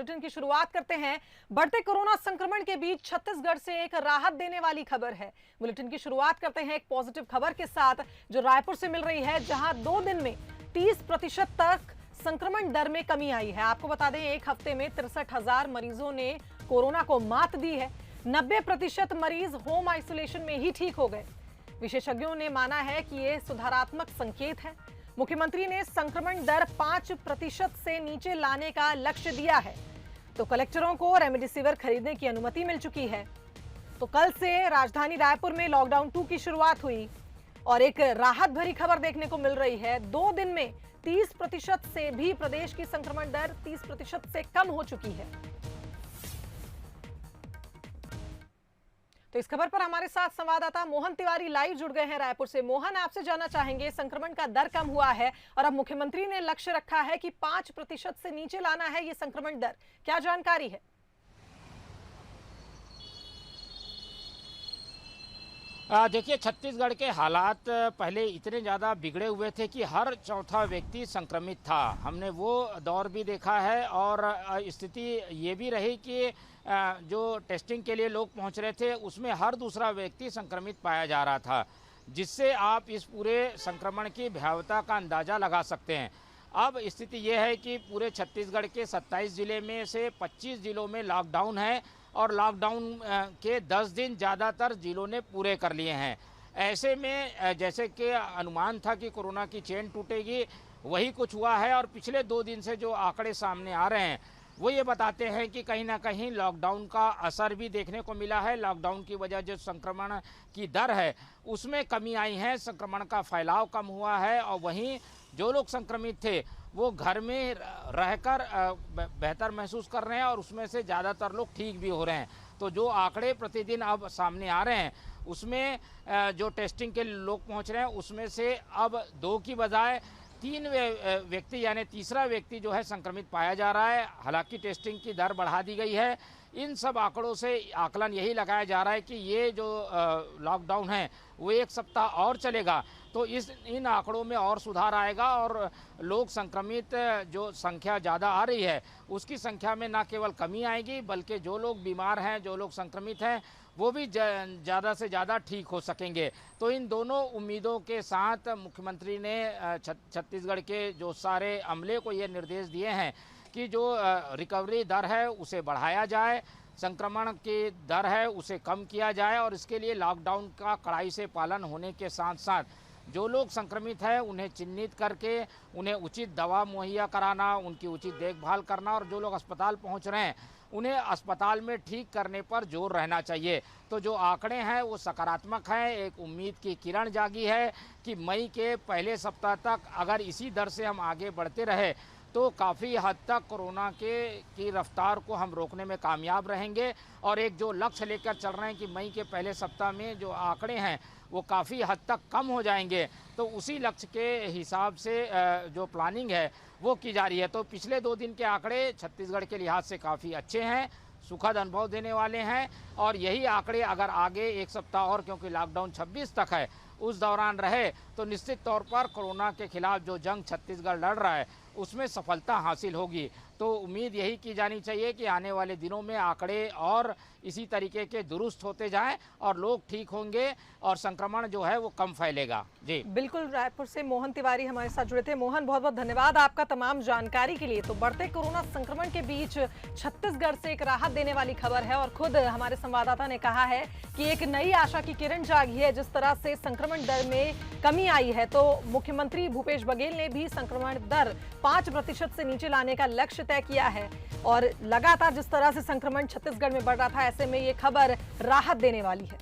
Bulletin की शुरुआत करते हैं। बढ़ते कोरोना संक्रमण के बीच छत्तीसगढ़ से एक राहत देने वाली खबर है। बुलेटिन की शुरुआत करते हैं एक पॉजिटिव खबर के साथ जो रायपुर से मिल रही है, जहां 2 दिन में 30% तक संक्रमण दर में कमी आई है। आपको बता दें, एक हफ्ते में 63,000 मरीजों ने कोरोना को मात दी है। 90% मरीज होम आइसोलेशन में ही ठीक हो गए। विशेषज्ञों ने माना है कि ये सुधारात्मक संकेत है। मुख्यमंत्री ने संक्रमण दर 5% से नीचे लाने का लक्ष्य दिया है। तो कलेक्टरों को रेमडेसिविर खरीदने की अनुमति मिल चुकी है। तो कल से राजधानी रायपुर में लॉकडाउन 2 की शुरुआत हुई और एक राहत भरी खबर देखने को मिल रही है। 2 दिन में 30% से भी प्रदेश की संक्रमण दर 30% से कम हो चुकी है। तो इस खबर पर हमारे साथ संवाददाता मोहन तिवारी लाइव जुड़ गए हैं रायपुर से। मोहन, आपसे जानना चाहेंगे, संक्रमण का दर कम हुआ है और अब मुख्यमंत्री ने लक्ष्य रखा है कि 5% से नीचे लाना है ये संक्रमण दर, क्या जानकारी है? देखिए, छत्तीसगढ़ के हालात पहले इतने ज़्यादा बिगड़े हुए थे कि हर चौथा व्यक्ति संक्रमित था। हमने वो दौर भी देखा है और स्थिति ये भी रही कि जो टेस्टिंग के लिए लोग पहुंच रहे थे उसमें हर दूसरा व्यक्ति संक्रमित पाया जा रहा था, जिससे आप इस पूरे संक्रमण की भयावहता का अंदाज़ा लगा सकते हैं। अब स्थिति ये है कि पूरे छत्तीसगढ़ के 27 जिले में से 25 जिलों में लॉकडाउन है और लॉकडाउन के 10 दिन ज़्यादातर जिलों ने पूरे कर लिए हैं। ऐसे में जैसे कि अनुमान था कि कोरोना की चेन टूटेगी, वही कुछ हुआ है और पिछले 2 दिन से जो आंकड़े सामने आ रहे हैं वो ये बताते हैं कि कहीं ना कहीं लॉकडाउन का असर भी देखने को मिला है। लॉकडाउन की वजह जो संक्रमण की दर है उसमें कमी आई है, संक्रमण का फैलाव कम हुआ है और वहीं जो लोग संक्रमित थे वो घर में रहकर बेहतर महसूस कर रहे हैं और उसमें से ज़्यादातर लोग ठीक भी हो रहे हैं। तो जो आंकड़े प्रतिदिन अब सामने आ रहे हैं उसमें जो टेस्टिंग के लोग पहुंच रहे हैं उसमें से अब 2 की बजाय 3 व्यक्ति यानी तीसरा व्यक्ति जो है संक्रमित पाया जा रहा है। हालांकि टेस्टिंग की दर बढ़ा दी गई है। इन सब आंकड़ों से आकलन यही लगाया जा रहा है कि ये जो लॉकडाउन है वो 1 सप्ताह और चलेगा तो इन आंकड़ों में और सुधार आएगा और लोग संक्रमित जो संख्या ज़्यादा आ रही है उसकी संख्या में ना केवल कमी आएगी बल्कि जो लोग बीमार हैं, जो लोग संक्रमित हैं वो भी ज़्यादा से ज़्यादा ठीक हो सकेंगे। तो इन दोनों उम्मीदों के साथ मुख्यमंत्री ने छत्तीसगढ़ के जो सारे अमले को ये निर्देश दिए हैं कि जो रिकवरी दर है उसे बढ़ाया जाए, संक्रमण की दर है उसे कम किया जाए और इसके लिए लॉकडाउन का कड़ाई से पालन होने के साथ साथ जो लोग संक्रमित हैं उन्हें चिन्हित करके उन्हें उचित दवा मुहैया कराना, उनकी उचित देखभाल करना और जो लोग अस्पताल पहुंच रहे हैं उन्हें अस्पताल में ठीक करने पर जोर रहना चाहिए। तो जो आंकड़े हैं वो सकारात्मक हैं। एक उम्मीद की किरण जागी है कि मई के पहले सप्ताह तक अगर इसी दर से हम आगे बढ़ते रहे तो काफ़ी हद तक कोरोना की रफ्तार को हम रोकने में कामयाब रहेंगे और एक जो लक्ष्य लेकर चल रहे हैं कि मई के पहले सप्ताह में जो आंकड़े हैं वो काफ़ी हद तक कम हो जाएंगे, तो उसी लक्ष्य के हिसाब से जो प्लानिंग है वो की जा रही है। तो पिछले 2 दिन के आंकड़े छत्तीसगढ़ के लिहाज से काफ़ी अच्छे हैं, सुखद अनुभव देने वाले हैं और यही आंकड़े अगर आगे 1 सप्ताह और, क्योंकि लॉकडाउन 26 तक है, उस दौरान रहे तो निश्चित तौर पर कोरोना के खिलाफ जो जंग छत्तीसगढ़ लड़ रहा है उसमें सफलता हासिल होगी। तो उम्मीद यही की जानी चाहिए कि आने वाले दिनों में आंकड़े और इसी तरीके के दुरुस्त होते जाएं और लोग ठीक होंगे और संक्रमण जो है वो कम फैलेगा। जी बिल्कुल, रायपुर से मोहन तिवारी हमारे साथ जुड़े थे। मोहन, बहुत बहुत धन्यवाद आपका तमाम जानकारी के लिए। तो बढ़ते कोरोना संक्रमण के बीच छत्तीसगढ़ से एक राहत देने वाली खबर है और खुद हमारे संवाददाता ने कहा है कि एक नई आशा की किरण जागी है। जिस तरह से संक्रमण दर में कमी आई है तो मुख्यमंत्री भूपेश बघेल ने भी संक्रमण दर 5% से नीचे लाने का लक्ष्य तय किया है और लगातार जिस तरह से संक्रमण छत्तीसगढ़ में बढ़ रहा था, ऐसे में ये खबर राहत देने वाली है।